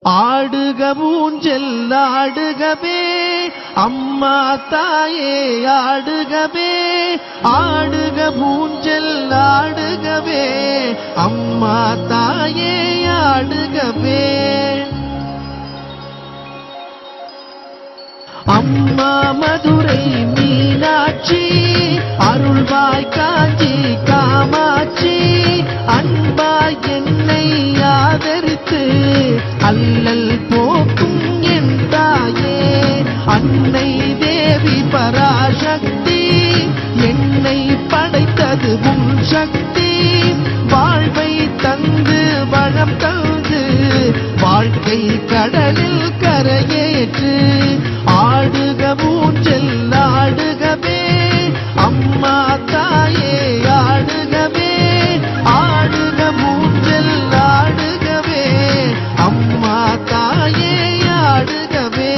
ஆடுக ஊஞ்சல் ஆடுகவே அம்மா தாயே ஆடுகவே, ஆடுக ஊஞ்சல் ஆடுகவே அம்மா தாயே ஆடுகவே. அம்மா மதுரை மீனாட்சி, அருள்வாய் காஞ்சி காமாட்சி, அன்பாய் என்னை ஆதரித்து அல்லல் போக்கும் என் தாயே. அன்னை தேவி பராசக்தி, என்னை படைத்தது உன் சக்தி. வாழ்வை தந்து வளம் தந்து வாழ்க்கை கடலில் கரையேற்று. ஆடுக ஊஞ்சல் ஆடுகவே அம்மா தாயே ஆடுகவே, ஆடுக ஊஞ்சல் ஆடுகவே அம்மா தாயே ஆடுகவே.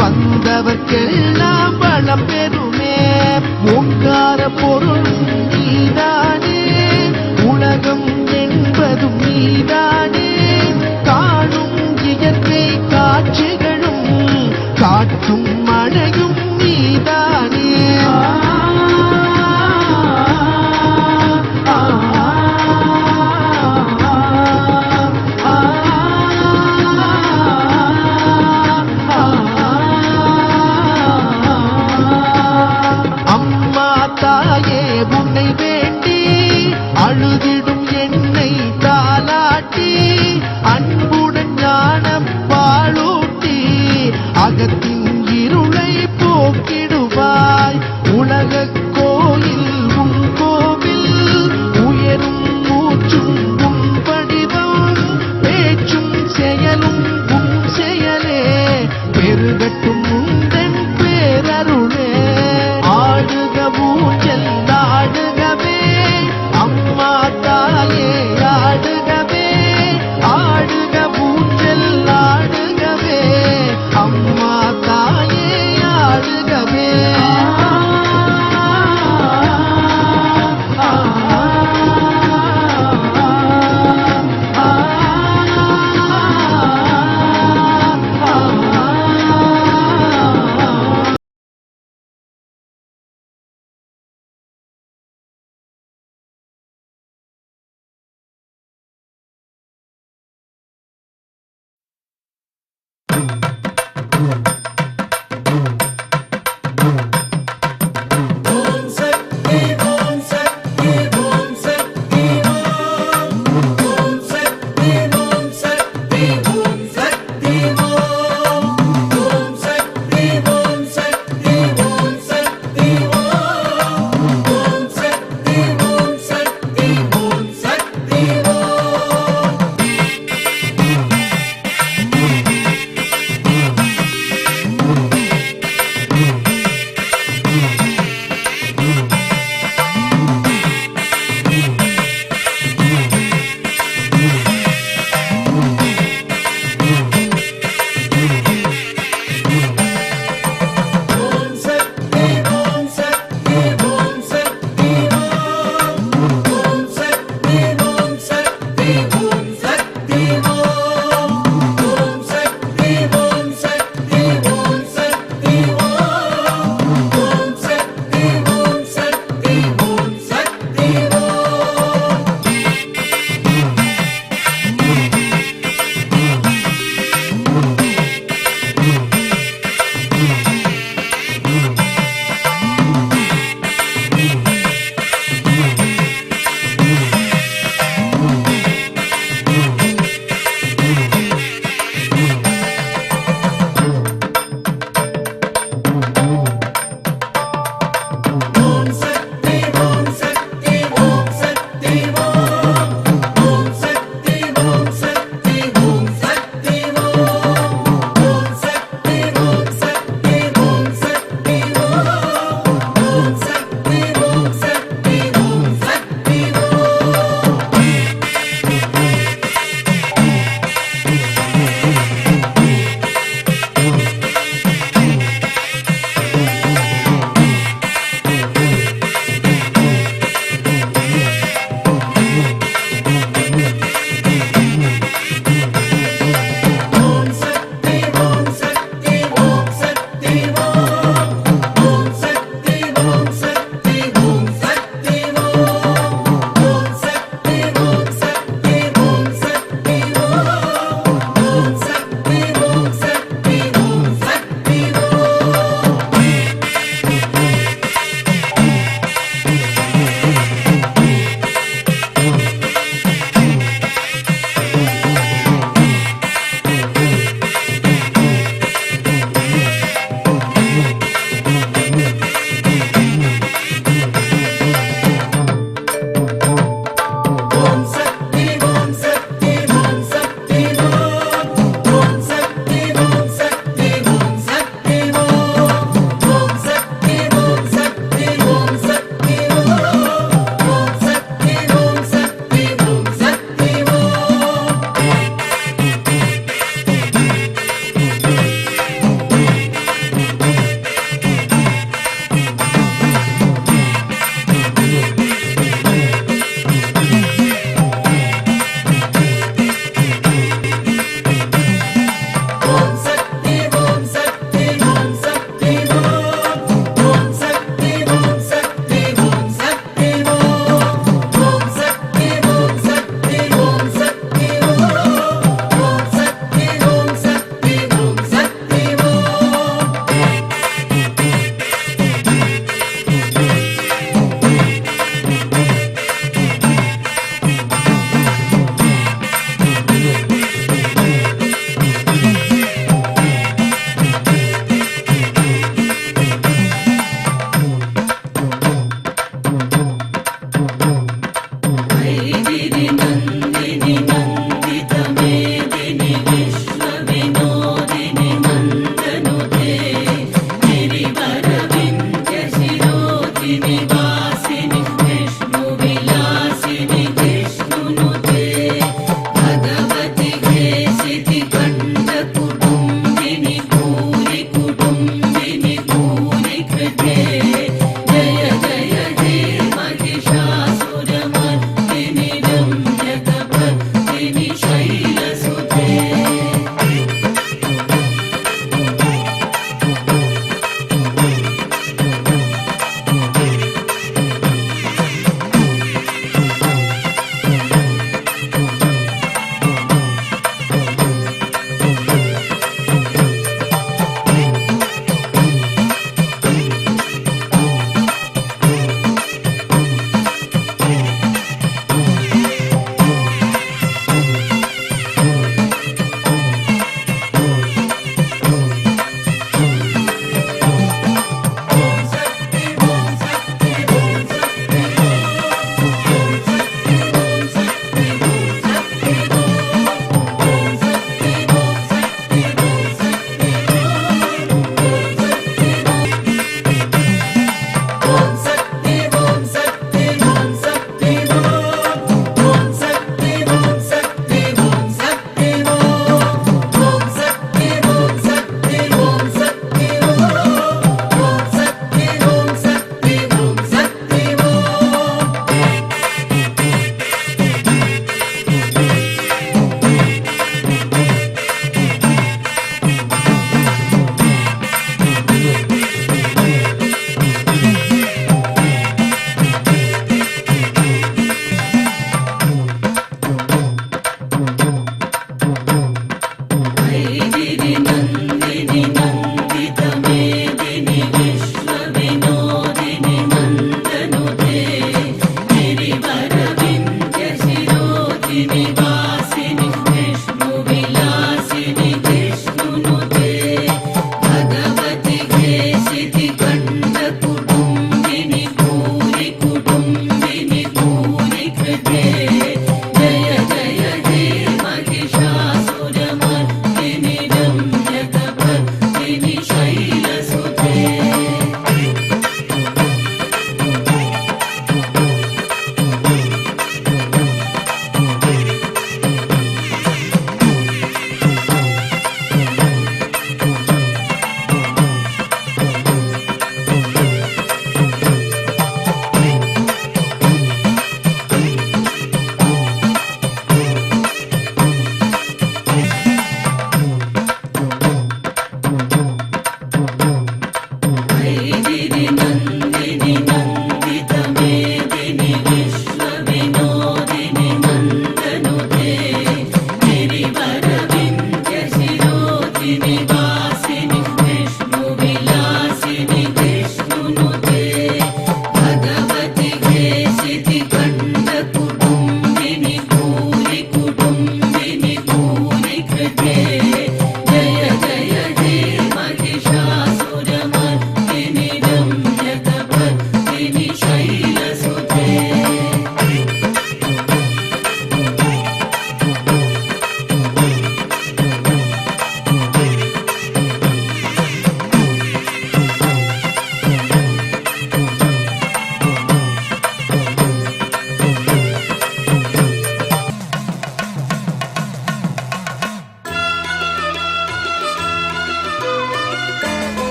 வந்தவர்க்கெல்லாம் வளம் பெறுமே. ஓங்கார பொருள் நீதானே, உலகம் என்பதும் நீதானே. காணும் இயற்கை காட்சிகளும் காற்றும் மழையும் நீதானே. உன்னை வேண்டி அழுதிடும் என்னை தாலாட்டி, அன்புடன் ஞானம் பாலூட்டி அகத்தின் இருளை போக்கிடுவாய். உலக கோயில் உன் கோவில், உயரும் மூச்சும் உன் வடிவம், பேச்சும் செயலும் உன் செயலே, பெருகட்டும் உந்தன் பேரருளே. ஆடுக ஊஞ்சல் ஆடுகவே அம்மா தாயே ஆடுகவே, ஆடுக ஊஞ்சல் ஆடுகவே அம்மா தாயே ஆடுகவே.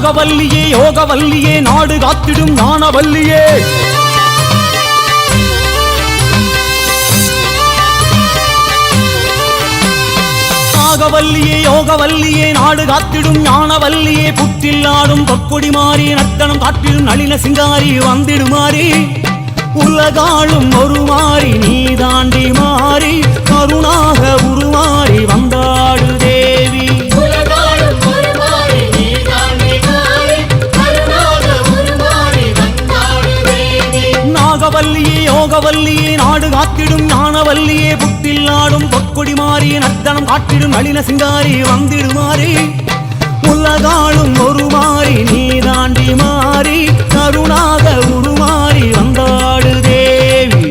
நாகவல்லியே யோகவல்லியே நாடு காத்திடும் ஞானவல்லியே நாகவல்லியே யோகவல்லியே நாடு காத்திடும் ஞானவல்லியே புற்றில் ஆடும் பொற்கொடி மாறி நர்த்தனம் காட்டிடும் நளின சிங்காரி வந்திடுமாறி உலகாளும் ஒரு மாறி நீ தாண்டி மாறி கருணாக உருமாறி வந்தாடு தேவி நாகவல்லியே யோகவல்லியே நாடு காத்திடும் ஞானவல்லியே புற்றில் ஆடும் பொற்கொடி மாறி நர்த்தனம் காட்டிடும் நளின சிங்காரி வந்திடுமாறி உலகாளும் ஒரு மாறி நீ தாண்டி மாறி கருணாக உருமாறி வந்தாடு தேவி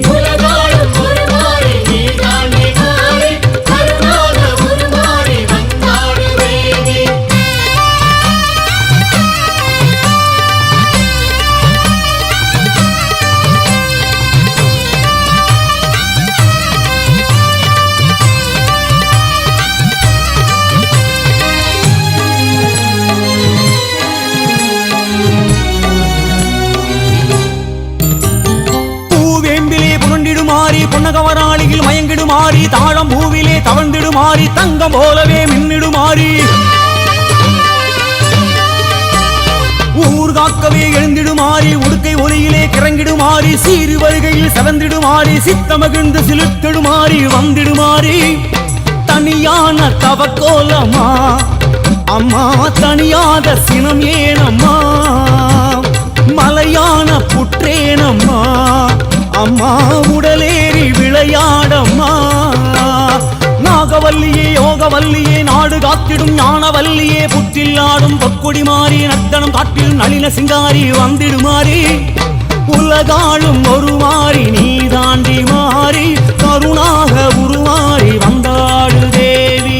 பொன்னகவராளியில் மயங்கிடுமாறி தாழம் பூவிலே தவழ்ந்திடுமாறி தங்கம் போலவே மின்னிடுமாறி ஊர் காக்கவே எழுந்திடுமாறி உடுக்கை ஒலியிலே கிறங்கிடுமாறி சீறு வருகையில் செவந்திடுமாறி சித்தமகிழ்ந்து சிலிர்த்திடுமாறி வந்திடுமாறி தனியான தவக்கோலம்மா அம்மா தனியாத சினம் ஏனம்மா மலையான புற்றேனம்மா அம்மா உடலேறி விளையாடம்மா நாகவல்லியே யோகவல்லியே நாடு காத்திடும் ஞானவல்லியே புற்றில் ஆடும் பொற்கொடி மாறி நர்த்தனம் காட்டிடும் நளின சிங்காரி வந்திடுமாறி உலகாளும் ஒரு மாறி நீ தாண்டி மாறி கருணாக உருமாறி வந்தாடு தேவி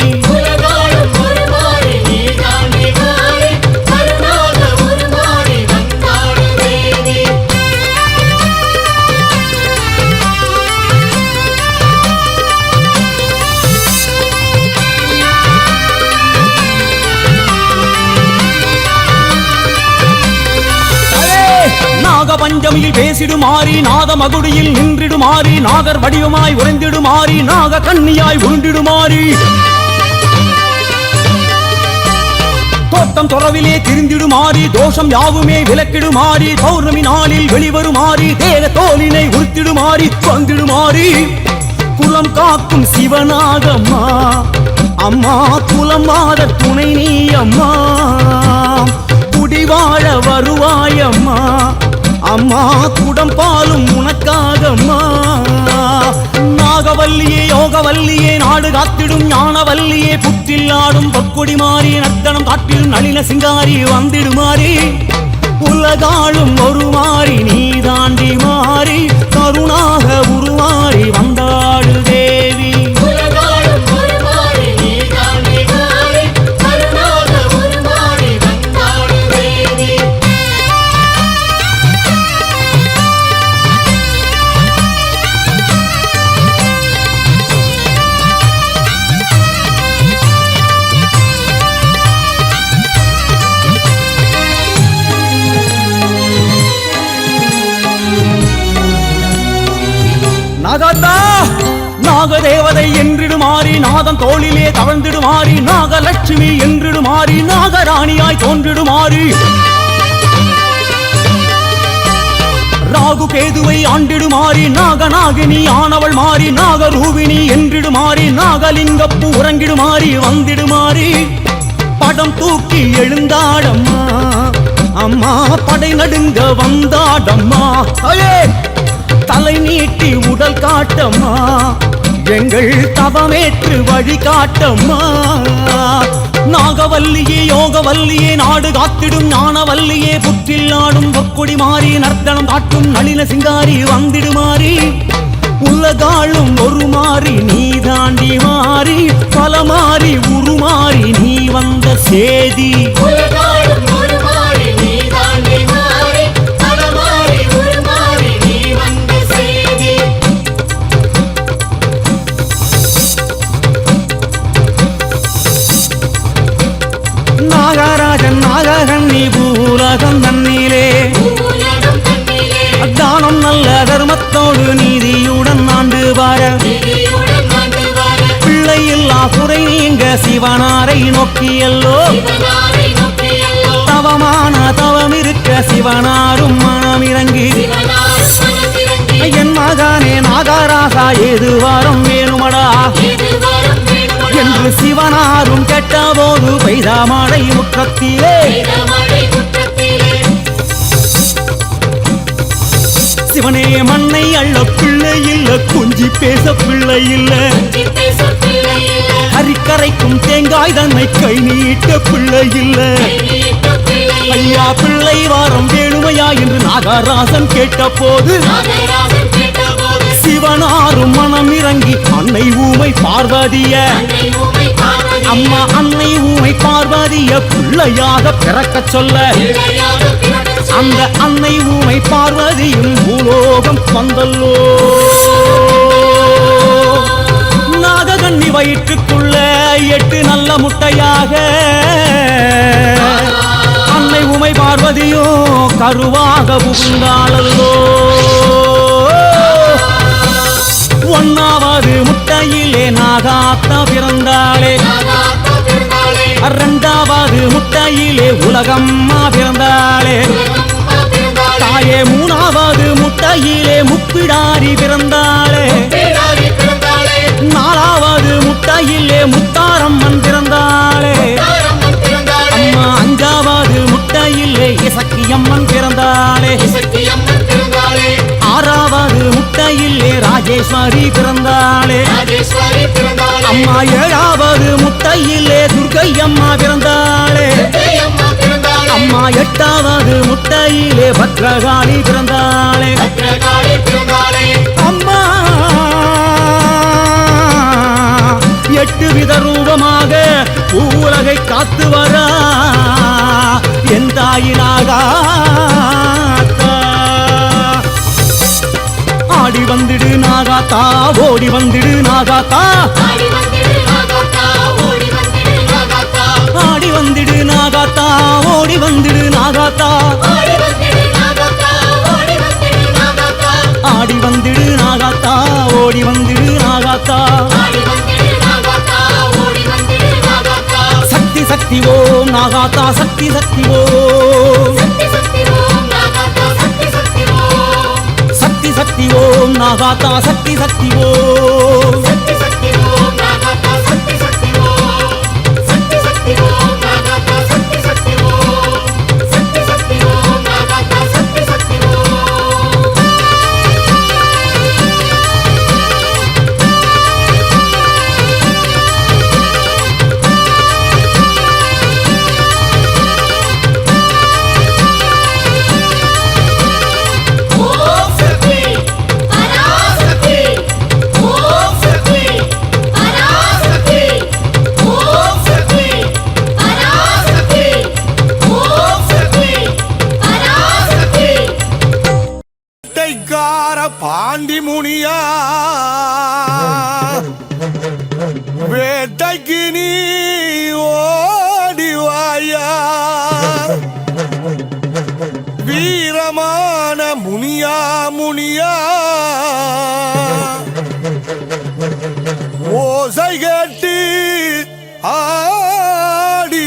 பஞ்சமியில் பேசிடுமாறி நாத மகுடியில் நின்றிடுமாறி நாகர் வடிவமாய் உறைந்திடுமாறி நாக கண்ணியாய் உருண்டிடுமாறி தோட்டம் தொரவிலே திரிந்திடுமாறி தோஷம் யாவுமே விலக்கிடுமாறி பௌர்ணமி நாளில் வெளிவருமாறி தேக தோலினை உறுத்திடுமாறி வந்திடுமாறி குலம் காக்கும் சிவனாகம்மா அம்மா குலம் மாத துணை நீ அம்மா குடிவாழ வருவாயம்மா அம்மா குடம் பாலும் உனக்காகம்மா நாகவல்லியே யோகவல்லியே நாடு காத்திடும் ஞானவல்லியே புற்றில் ஆடும் பொற்கொடி மாறி நர்த்தனம் காட்டிடும் நளின சிங்காரி வந்திடுமாறி உலகாளும் ஒரு மாறி நீ தாண்டி மாறி கருணாக உருமாறி வந்தாடு தேவி நாகதேவதை என்றிடுமாறி நாதம் தோளிலே தவழ்ந்திடுமாறி நாகலட்சுமி என்றிடுமாறி நாகராணியாய் தோன்றிடுமாறி ராகு கேதுவை ஆண்டிடுமாறி நாகநாகினி ஆனவள் மாறி நாகரூபிணி என்றிடுமாறி நாகலிங்கப்பு உறங்கிடுமாறி வந்திடுமாறி படம் தூக்கி எழுந்தாடம்மா அம்மா படை நடுங்க வந்தாடம்மா தலை நீட்டி உடல் காட்டம்மா எங்கள் தவமேற்று வழி காட்டம்மா நாகவல்லியே யோகவல்லியே நாடு காத்திடும் ஞானவல்லியே புற்றில் ஆடும் பொற்கொடி மாறி நர்த்தனம் காட்டும் நளின சிங்காரி வந்திடுமாறி உலகாளும் ஒரு மாறி நீ தாண்டி மாறி பல மாறி உருமாறி நீ வந்த சேதி நாகராஜன் நாககண்ணி பூலகம் தன்னிலே தானம் நல்ல தர்மத்தோடு நீதியுடன் ஆண்டு வார பிள்ளை இல்லா குறை நீங்க சிவனாரை நோக்கியல்லோ தவமான தவம் இருக்க சிவனாரும் மனமிறங்கி என் மகனே நாகராசா ஏது வாரம் வேணுமடா என்று சிவனாரும் கேட்டபோது பெய்தாமடை முற்றத்திலே சிவனே மண்ணை அள்ள பிள்ளை இல்ல குஞ்சி பேச பிள்ளை இல்ல ஹரிக்கரைக்கும் தேங்காய் தன்னை கை நீட்ட பிள்ளை இல்ல ஐயா பிள்ளை வாரம் வேணுமையா என்று நாகராசன் கேட்ட போது சிவனாரும் மனம் இறங்கி அன்னை ஊமை பார்வதிய அம்மா அன்னை ஊமை பார்வதிய பிள்ளையாக பிறக்க சொல்ல அந்த அன்னை ஊமை பார்வதியும் பூலோகம் வந்தல்லோ நாககண்ணி வயிற்றுக்குள்ள 8 நல்ல முட்டையாக அன்னை ஊமை பார்வதியோ கருவாக புகுந்தாளல்லோ ஒன்னாவது முட்டையிலே நாகாத்தா பிறந்தாளே இரண்டாவது முட்டையிலே உலகம்மா பிறந்தாளே தாயே மூணாவது முட்டையிலே முப்பிடாரி பிறந்தாளே நாலாவது முட்டையிலே முத்தாரம்மன் பிறந்தாளே அம்மா அஞ்சாவது முட்டையிலே இசக்கியம்மன் பிறந்தாளே ஆறாவது முட்டையிலே ராஜேஸ்வரி பிறந்தாளே அம்மா ஏழாவது முட்டையிலே துர்க்கையம்மா பிறந்தாளே அம்மா எட்டாவது முட்டையிலே பத்ரகாளி பிறந்தாளே அம்மா 8 வித ரூபமாக உலகை காத்து வரா என் தாயினாகா ஆடி வந்திடு நாகாத்தா ஓடி வந்திடு நாகாத்தா ஆடி வந்திடு நாகாத்தா ஓடி வந்திடு நாகாத்தா ஆடி வந்திடு நாகாத்தா ஓடி வந்திடு நாகாத்தா சக்தி சக்தி ஓம் நாகாத்தா சக்தி சக்தி ஓம் சக்தி சக்தி ஓம் நாகாத்தா சக்தி சக்தி ஓம் பாண்டி முனியா வேட்டைக்கு நீ ஓடிவாயா வீரமான முனியா முனியா ஓசை கேட்டு ஆடிவாயா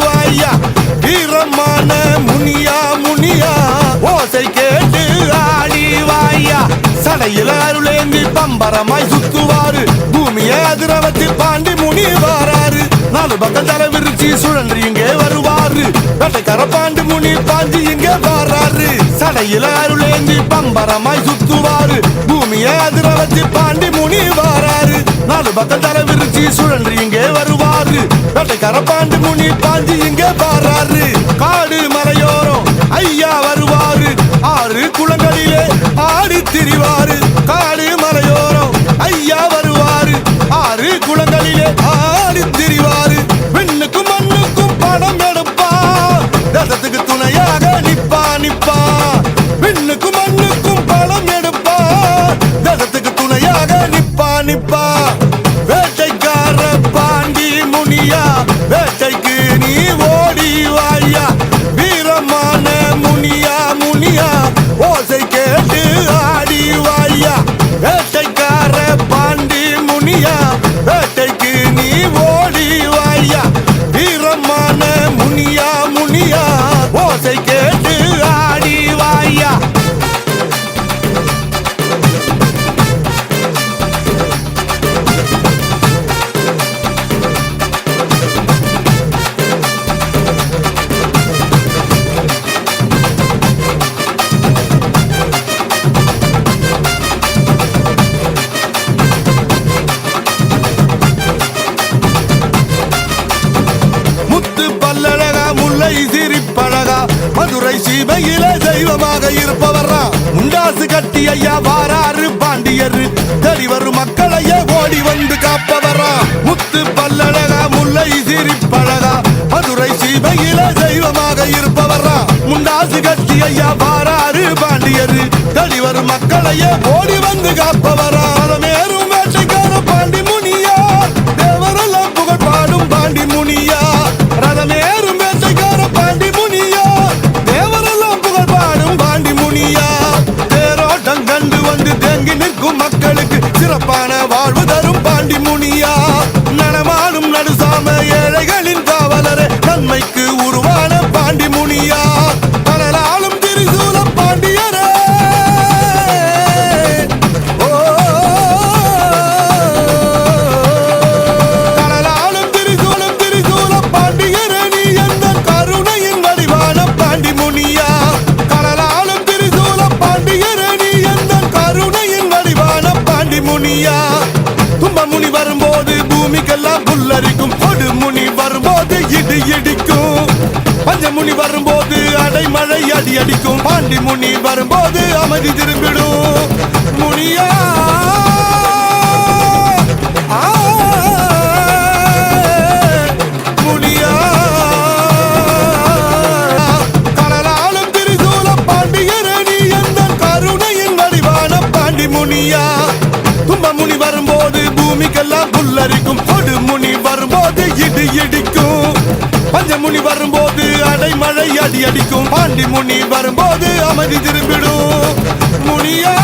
வாயா வீரமான முனியா முனியா ஓசை கேட்டு ஆடி வாயா சடையில அருளேந்தி பம்பரமாய் சுத்துவாரு பூமியை அதிரவத்தி பாண்டி முனி வாராரு நாலு பக்கம் தலை விரிச்சி சுழன்று இங்கே வருவாரு வேட்டைக்கார பாண்டி முனி பாஞ்சி இங்கே வாராரு சடையில அருளேந்தி பம்பரமாய் சுத்துவாரு பூமியை அதிரவத்தி பாண்டி முனி வாராரு நாலு பக்கம் தலை விரிச்சி சுழன்று இங்கே வருவாரு வேட்டைக்கார பாண்டி முனி பாஞ்சி இங்கே வாராரு காடு மலையோரம் ஐயா வருவாரு ஆறு குளங்களிலே ஆடி திரிவாரு காடு மலையோரம் ஐயா வருவாரு ஆறு குளங்களிலே ஆடி திரிவாரு விண்ணுக்கும் மண்ணுக்கும் படம் எடுப்பா ரதத்துக்கு துணையாக நிப்பா நிப்பா விண்ணுக்கும் மண்ணுக்கும் படம் எடுப்பா ரதத்துக்கு துணையாக நிப்பா நிப்பா வேட்டைக்கார பாண்டி முனியா வேட்டைக்கு நீ ஓடி வாயா வீரமான முனியா முனியா ஓசை கேட்டு ஆடி வாயா வேட்டைக்கார பாண்டி முனியா வேட்டைக்கு நீ ஓடி வாயா வீரமான முனியா முனியா ஓசை கேட்டு ஆடி வாயா சிரிப்பழகா மதுரை சீமையில தெய்வமாக இருப்பவரா முண்டாசு கட்டி ஐயா வாராரு பாண்டியர் தெளிவரும் மக்களையே ஓடி வந்து காப்பவரா முத்து பல்லழகா முல்லை சிரிப்பழகா மதுரை சீமையில தெய்வமாக இருப்பவரா முண்டாசு கட்டி ஐயா வாராரு பாண்டியர் தெளிவரும் மக்களையே ஓடி வந்து காப்பவரா மேரும் வேட்டைக்கார பாண்டி முனியா தேவரெல்லாம் புகழ் பாடும் பாண்டி முனியா ரதமேறும் வேட்டைக்கார பாண்டி முனியா தேவரெல்லாம் புகழ் பாடும் பாண்டி முனியா தேரோட்டம் கண்டு வந்து தேங்கி நிற்கும் மக்களுக்கு சிறப்பான வாழ்வு தரும் பாண்டி முனியா நடமாடும் நடுசாம ஏழைகளின் காவலரே நன்மைக்கு உருவான பாண்டி முனியா கடலாலும் திரிசூல பாண்டியரே தும்பமுனி வரும்போது பூமிக்கெல்லாம் புல்லரிக்கும் கொடுமுனி வரும்போது இடி இடிக்கும் பஞ்சமுனி வரும்போது அடைமழை அடி அடிக்கும் பாண்டி முனி வரும்போது அமைதி திரும்பிடும் முனியா முனியா கடலாலும் திரிசூல பாண்டியரே நீ எந்த கருணையின் வடிவான பாண்டி முனியா தும்பமுனி வரும்போது பூமிக்கெல்லாம் புல்லரிக்கும் கொடுமுனி வரும்போது இடி இடிக்கும் பஞ்சமுனி வரும்போது அடைமழை அடி அடிக்கும் பாண்டி முனி வரும்போது அமைதி திரும்பிடும் முனியா